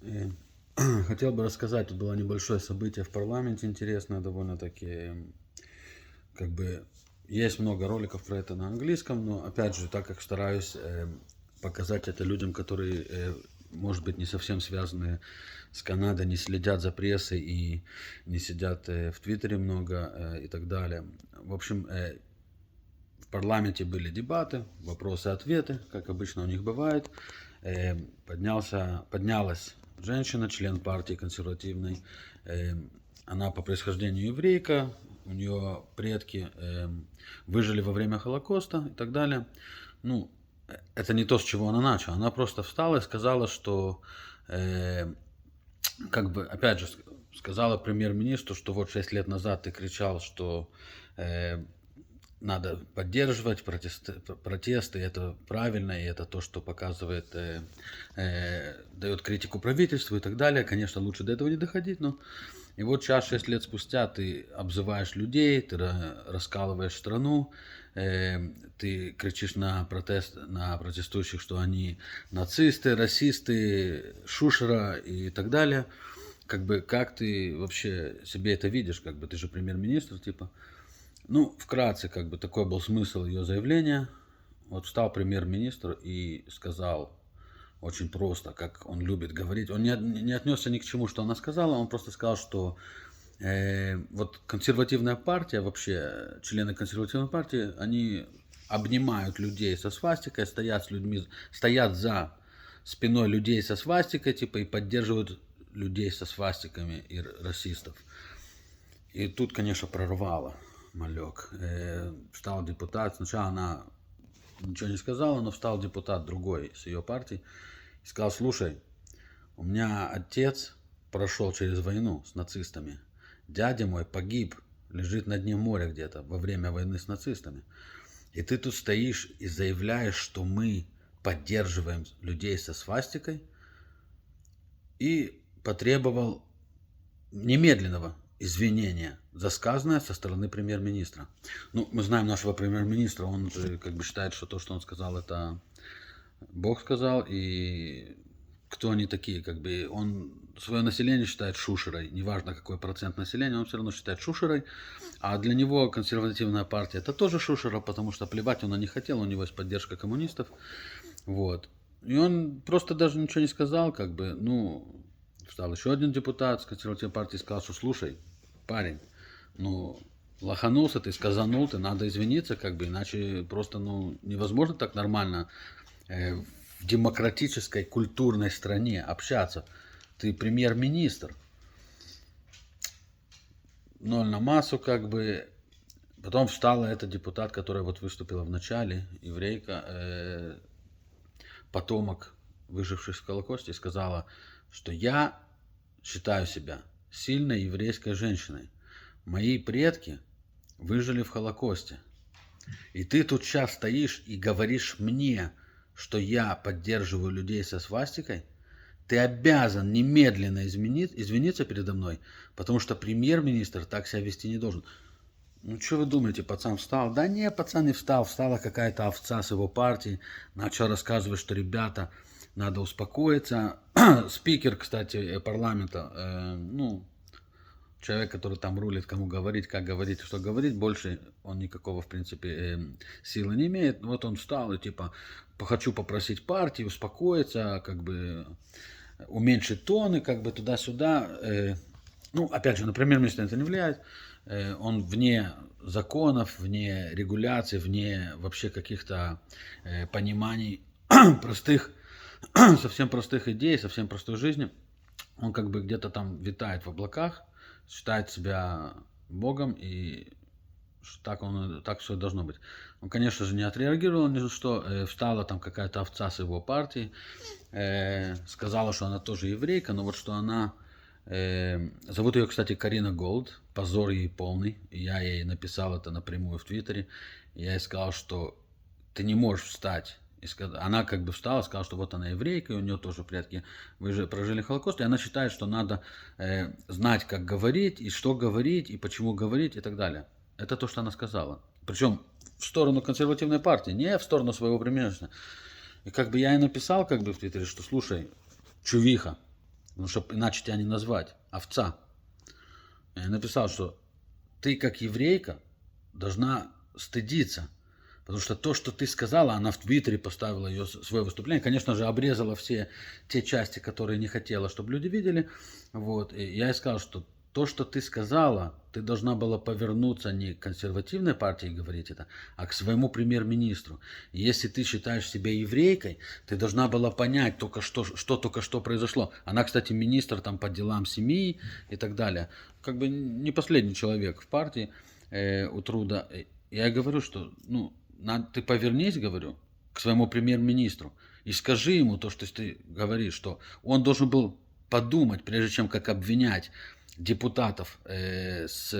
И хотел бы рассказать, тут было небольшое событие в парламенте интересное довольно-таки. Как бы есть много роликов про это на английском, но опять же, так как стараюсь показать это людям, которые, может быть, не совсем связаны с Канадой, не следят за прессой и не сидят в Твиттере много и так далее. В общем, в парламенте были дебаты, вопросы-ответы, как обычно у них бывает. Поднялась женщина, член партии консервативной. Она по происхождению еврейка, у нее предки выжили во время Холокоста и так далее. Ну, это не то, с чего она начала. Она просто встала и сказала, что, как бы, опять же, сказала премьер-министру, что вот 6 лет назад ты кричал, что надо поддерживать протесты, это правильно, и это то, что показывает, дает критику правительству и так далее. Конечно, лучше до этого не доходить, но и вот сейчас, 6 лет спустя, ты обзываешь людей, ты раскалываешь страну, ты кричишь на протестующих, что они нацисты, расисты, шушера и так далее. Как бы, как ты вообще себе это видишь, как бы, ты же премьер-министр, типа. Ну, вкратце, как бы, такой был смысл ее заявления. Вот встал премьер-министр и сказал очень просто, как он любит говорить. Он не отнесся ни к чему, что она сказала, он просто сказал, что вот консервативная партия, вообще члены консервативной партии, они обнимают людей со свастикой, стоят с людьми, стоят за спиной людей со свастикой, типа, и поддерживают людей со свастиками и расистов. И тут, конечно, прорвало, малек. Встал депутат, сначала она ничего не сказала, но встал депутат другой с ее партии и сказал: слушай, у меня отец прошел через войну с нацистами. Дядя мой погиб, лежит на дне моря где-то во время войны с нацистами. И ты тут стоишь и заявляешь, что мы поддерживаем людей со свастикой, и потребовал немедленного извинения за сказанное со стороны премьер-министра. Ну, мы знаем нашего премьер-министра, он же как бы считает, что то, что он сказал, это Бог сказал, и кто они такие, как бы он свое население считает шушерой, неважно какой процент населения, он все равно считает шушерой, а для него консервативная партия это тоже шушера, потому что плевать он не хотел, у него есть поддержка коммунистов, вот. И он просто даже ничего не сказал, как бы, ну, встал еще один депутат с консервативной партии и сказал, что слушай, парень, ну, лоханулся ты, сказанул ты, надо извиниться, как бы, иначе просто, ну, невозможно так нормально в демократической культурной стране общаться. Ты премьер-министр. Ноль на массу, как бы. Потом встала эта депутат, которая вот выступила в начале, еврейка, потомок выживших в Холокосте, и сказала, что я считаю себя сильной еврейской женщиной. Мои предки выжили в Холокосте. И ты тут сейчас стоишь и говоришь мне, что я поддерживаю людей со свастикой, ты обязан немедленно извиниться передо мной, потому что премьер-министр так себя вести не должен. Ну, что вы думаете, пацан встал? Да не, пацан не встал. Встала какая-то овца с его партии, начал рассказывать, что, ребята, надо успокоиться. Спикер, кстати, парламента, ну, человек, который там рулит, кому говорить, как говорить, что говорить, больше он никакого, в принципе, силы не имеет. Вот он встал и, типа, хочу попросить партии успокоиться, как бы, уменьшить тоны, как бы, туда-сюда. Ну, опять же, на премьер-министра это не влияет. Он вне законов, вне регуляций, вне вообще каких-то пониманий простых, совсем простых идей, совсем простой жизни. Он как бы где-то там витает в облаках, считает себя Богом, и так все должно быть. Он, конечно же, не отреагировал ни на что. Встала там какая-то овца с его партии, сказала, что она тоже еврейка, но вот что она... Зовут ее, кстати, Карина Голд, позор ей полный. Я ей написал это напрямую в Твиттере. Я ей сказал, что ты не можешь встать. Она как бы встала, сказала, что вот она еврейка, и у нее тоже предки прожили Холокост, и она считает, что надо знать, как говорить, и что говорить, и почему говорить, и так далее. Это то, что она сказала. Причем в сторону консервативной партии, не в сторону своего премьера. И как бы я ей написал как бы в Твиттере, что слушай, чувиха, потому что иначе тебя не назвать, овца. Я написал, что ты как еврейка должна стыдиться, потому что то, что ты сказала, она в Твиттере поставила ее свое выступление, конечно же, обрезала все те части, которые не хотела, чтобы люди видели. Вот. И я ей сказал, что то, что ты сказала, ты должна была повернуться не к консервативной партии говорить это, а к своему премьер-министру. И если ты считаешь себя еврейкой, ты должна была понять, только что только что произошло. Она, кстати, министр там по делам семьи и так далее. Как бы не последний человек в партии у Труда. Я говорю, что ты повернись, говорю, к своему премьер-министру и скажи ему то, что ты говоришь, что он должен был подумать, прежде чем как обвинять депутатов с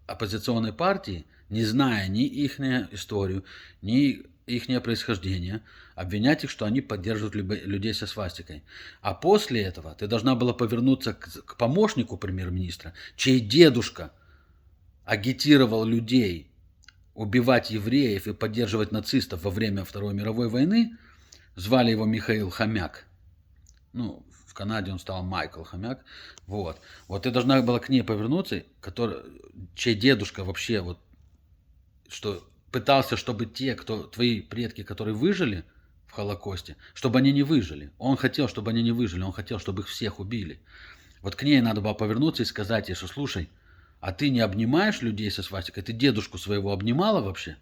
оппозиционной партии, не зная ни их историю, ни их происхождение, обвинять их, что они поддерживают людей со свастикой. А после этого ты должна была повернуться к помощнику премьер-министра, чей дедушка агитировал людей убивать евреев и поддерживать нацистов во время Второй мировой войны. Звали его Михаил Хомяк. В Канаде он стал Майкл Хомяк. Вот ты должна была к ней повернуться, чей дедушка вообще что пытался, чтобы твои предки, которые выжили в Холокосте, чтобы они не выжили. Он хотел, чтобы они не выжили, он хотел, чтобы их всех убили. Вот к ней надо было повернуться и сказать ей, что слушай, а ты не обнимаешь людей со свастикой? Ты дедушку своего обнимала вообще?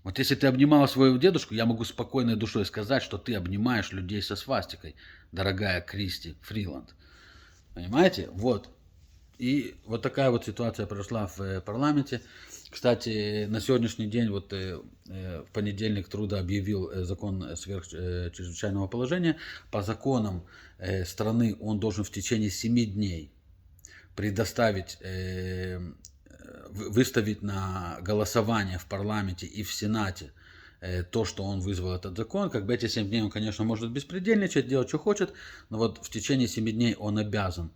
Вот если ты обнимала своего дедушку, я могу спокойной душой сказать, что ты обнимаешь людей со свастикой, дорогая Кристи Фриланд. Понимаете? Вот. И вот такая вот ситуация произошла в парламенте. Кстати, на сегодняшний день, в понедельник Труда объявил закон сверхчрезвычайного положения. По законам страны он должен в течение 7 дней предоставить, выставить на голосование в парламенте и в Сенате то, что он вызвал этот закон. Как бы эти 7 дней он, конечно, может беспредельничать, делать, что хочет, но вот в течение 7 дней он обязан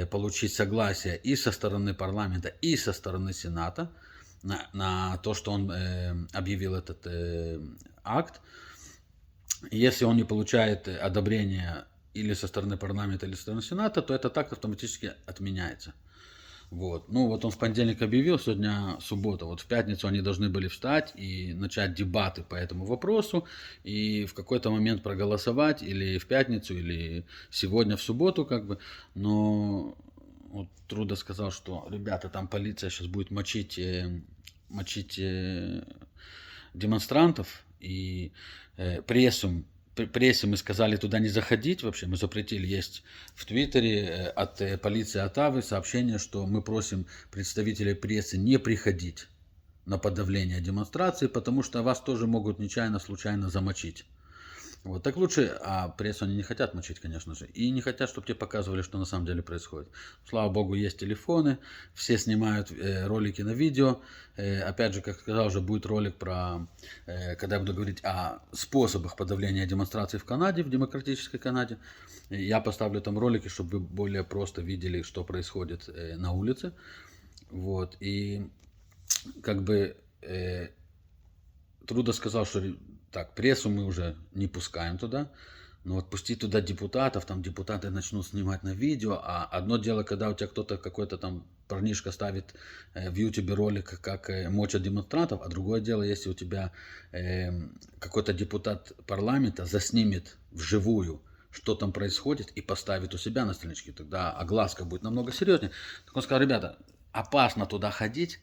получить согласие и со стороны парламента, и со стороны Сената на то, что он объявил этот акт. Если он не получает одобрения или со стороны парламента, или со стороны Сената, то этот акт автоматически отменяется. Вот. Он в понедельник объявил, сегодня суббота. В пятницу они должны были встать и начать дебаты по этому вопросу. И в какой-то момент проголосовать или в пятницу, или сегодня в субботу, как бы. Но Труда сказал, что, ребята, там полиция сейчас будет мочить демонстрантов. И прессе мы сказали туда не заходить вообще, мы запретили. Есть в Твиттере от полиции Оттавы сообщение, что мы просим представителей прессы не приходить на подавление демонстрации, потому что вас тоже могут нечаянно, случайно замочить. Так лучше, а прессу они не хотят мочить, конечно же, и не хотят, чтобы тебе показывали, что на самом деле происходит. Слава богу, есть телефоны, все снимают ролики на видео. Опять же, как сказал, уже будет ролик про, когда я буду говорить о способах подавления демонстраций в Канаде, в демократической Канаде. Я поставлю там ролики, чтобы вы более просто видели, что происходит на улице. И как бы Труда сказал, что так, прессу мы уже не пускаем туда, но пустить туда депутатов, там депутаты начнут снимать на видео, а одно дело, когда у тебя какой-то там парнишка ставит в YouTube ролик, как мочат демонстрантов, а другое дело, если у тебя какой-то депутат парламента заснимет вживую, что там происходит, и поставит у себя на страничке, тогда огласка будет намного серьезнее. Так он сказал, ребята, опасно туда ходить,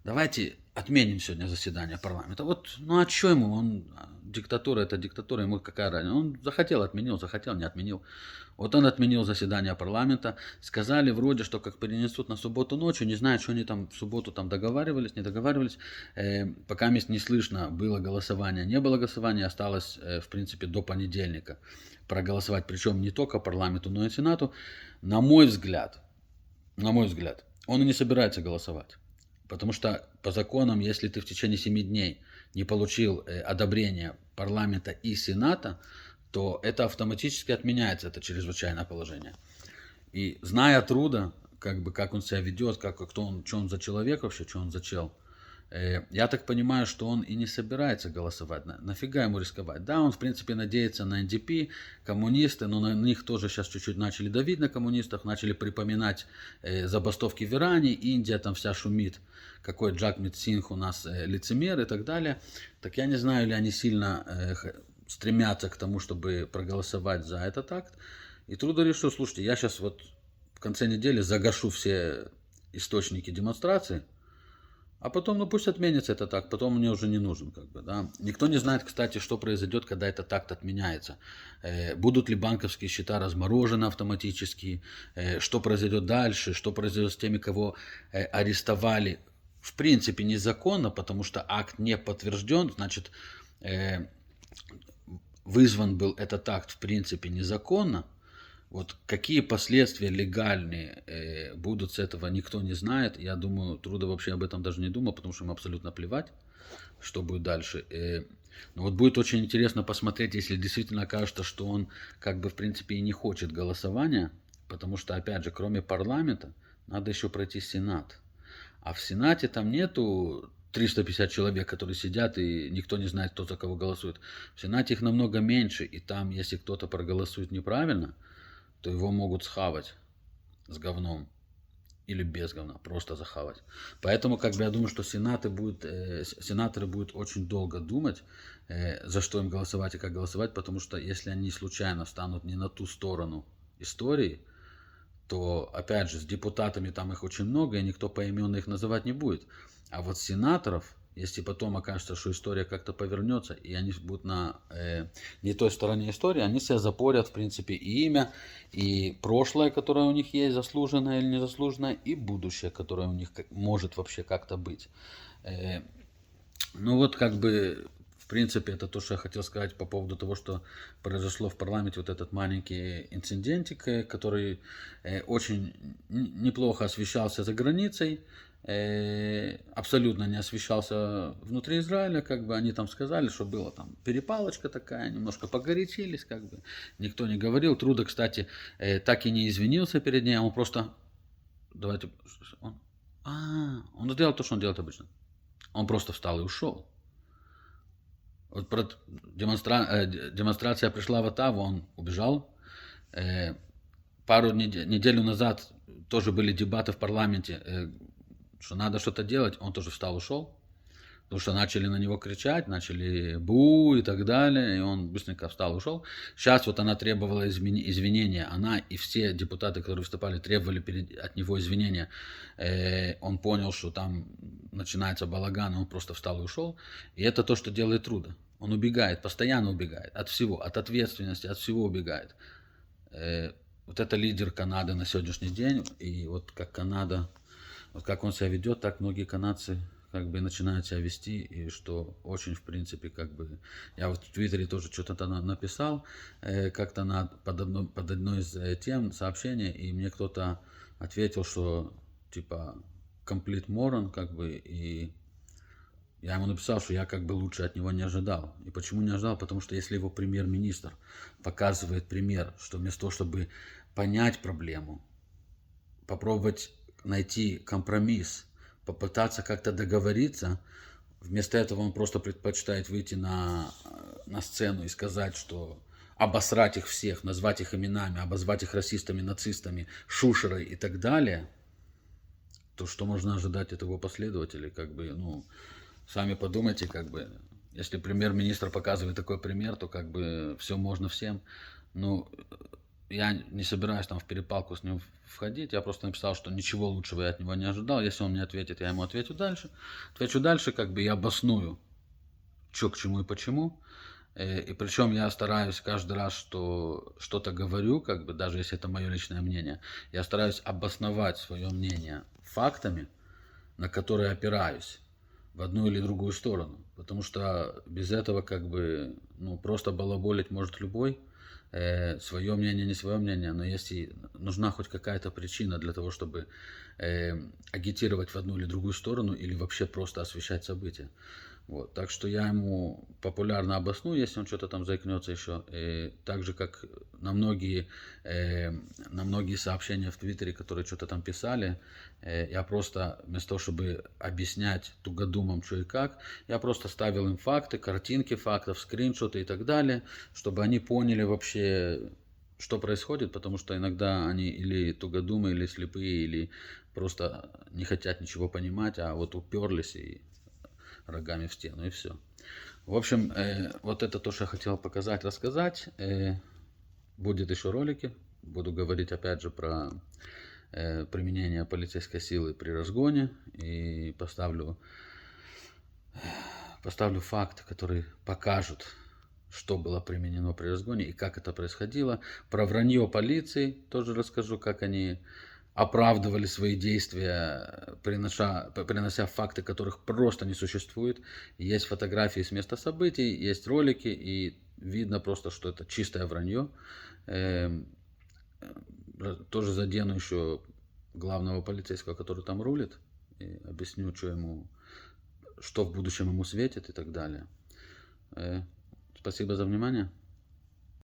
давайте отменим сегодня заседание парламента. А что ему? Диктатура, это диктатура, ему какая разница? Он захотел, отменил, захотел, не отменил. Он отменил заседание парламента. Сказали вроде, что как перенесут на субботу ночью, не знаю, что они там в субботу там договаривались, не договаривались. Пока не слышно, было голосование, не было голосования, осталось, в принципе, до понедельника проголосовать. Причем не только парламенту, но и Сенату. На мой взгляд, он и не собирается голосовать. Потому что по законам, если ты в течение 7 дней не получил одобрения парламента и Сената, то это автоматически отменяется, это чрезвычайное положение. И зная Труда, как он себя ведет, что он за человек вообще, что он за чел, Я так понимаю, что он и не собирается голосовать. Нафига ему рисковать? Да, он в принципе надеется на НДП, коммунисты, но на них тоже сейчас чуть-чуть начали давить, на коммунистов, начали припоминать забастовки в Иране, Индия там вся шумит, какой Джагмит Синх у нас лицемер и так далее. Так я не знаю, ли они сильно стремятся к тому, чтобы проголосовать за этот акт. И Трудо решил, слушайте, я сейчас вот в конце недели загашу все источники демонстрации, а потом, ну пусть отменится этот акт, потом мне уже не нужен, как бы, да. Никто не знает, кстати, что произойдет, когда этот акт отменяется. Будут ли банковские счета разморожены автоматически, что произойдет дальше, что произойдет с теми, кого арестовали, в принципе, незаконно, потому что акт не подтвержден, значит, вызван был этот акт, в принципе, незаконно. Вот какие последствия легальные будут с этого, никто не знает. Я думаю, Трудо вообще об этом даже не думал, потому что ему абсолютно плевать, что будет дальше. Но вот будет очень интересно посмотреть, если действительно окажется, что он как бы в принципе и не хочет голосования, потому что, опять же, кроме парламента, надо еще пройти Сенат. А в Сенате там нету 350 человек, которые сидят, и никто не знает, кто за кого голосует. В Сенате их намного меньше, и там, если кто-то проголосует неправильно, то его могут схавать с говном или без говна, просто захавать. Поэтому, как бы, я думаю, что сенаторы будут очень долго думать, за что им голосовать и как голосовать, потому что если они случайно станут не на ту сторону истории, то, опять же, с депутатами там их очень много, и никто поименно их называть не будет. А вот сенаторов, если потом окажется, что история как-то повернется, и они будут на не той стороне истории, они себя запорят, в принципе, и имя, и прошлое, которое у них есть, заслуженное или незаслуженное, и будущее, которое у них может вообще как-то быть. Ну вот, как бы, в принципе, это то, что я хотел сказать по поводу того, что произошло в парламенте, вот этот маленький инцидентик, который очень неплохо освещался за границей, абсолютно не освещался внутри Израиля, как бы они там сказали, что была там перепалочка такая, немножко погорячились, как бы никто не говорил. Трудо, кстати, так и не извинился перед ней, он просто, давайте, он сделал то, что он делает обычно, он просто встал и ушел. Вот демонстрация пришла в Оттаву, он убежал. Пару неделю назад тоже были дебаты в парламенте, что надо что-то делать, он тоже встал, ушел, потому что начали на него кричать, начали бу и так далее, и он быстренько встал, ушел. Сейчас вот она требовала извинения, она и все депутаты, которые выступали, требовали от него извинения. Он понял, что там начинается балаган, и он просто встал и ушел. И это то, что делает Трудо. Он убегает, постоянно убегает от всего, от ответственности, от всего убегает. Вот это лидер Канады на сегодняшний день, и вот как Канада, вот как он себя ведет, так многие канадцы как бы начинают себя вести, и что очень, в принципе, как бы, я вот в Твиттере тоже что-то написал, как-то под одной из тем сообщения, и мне кто-то ответил, что типа complete moron, как бы, и я ему написал, что я как бы лучше от него не ожидал. И почему не ожидал? Потому что если его премьер-министр показывает пример, что вместо того, чтобы понять проблему, попробовать найти компромисс, попытаться как-то договориться, вместо этого он просто предпочитает выйти на сцену и сказать, что обосрать их всех, назвать их именами, обозвать их расистами, нацистами, шушерой и так далее, то что можно ожидать от его последователей, как бы, ну, сами подумайте, как бы, если премьер-министр показывает такой пример, то как бы все можно всем. Ну, я не собираюсь там в перепалку с ним входить, я просто написал, что ничего лучшего я от него не ожидал. Если он мне ответит, я ему отвечу дальше. Отвечу дальше, как бы я обосную, что к чему и почему. И причем я стараюсь каждый раз, что что-то говорю, как бы, даже если это мое личное мнение, я стараюсь обосновать свое мнение фактами, на которые опираюсь в одну или другую сторону. Потому что без этого, как бы, ну, просто балаболить может любой. Свое мнение, не свое мнение, но если нужна хоть какая-то причина для того, чтобы агитировать в одну или другую сторону, или вообще просто освещать события. Вот. Так что я ему популярно обосную, если он что-то там заикнется еще. И так же, как на многие сообщения в Твиттере, которые что-то там писали, я просто вместо того, чтобы объяснять тугодумам, что и как, я просто ставил им факты, картинки фактов, скриншоты и так далее, чтобы они поняли вообще, что происходит, потому что иногда они или тугодумы, или слепые, или просто не хотят ничего понимать, а вот уперлись и рогами в стену, и все. В общем, вот это то, что я хотел показать, рассказать. Будет еще ролики. Буду говорить опять же про применение полицейской силы при разгоне. И поставлю факт, который покажут, что было применено при разгоне и как это происходило. Про вранье полиции тоже расскажу, как они оправдывали свои действия, принося факты, которых просто не существует. Есть фотографии с места событий, есть ролики, и видно просто, что это чистое вранье. Тоже задену еще главного полицейского, который там рулит, и объясню, что в будущем ему светит и так далее. Спасибо за внимание.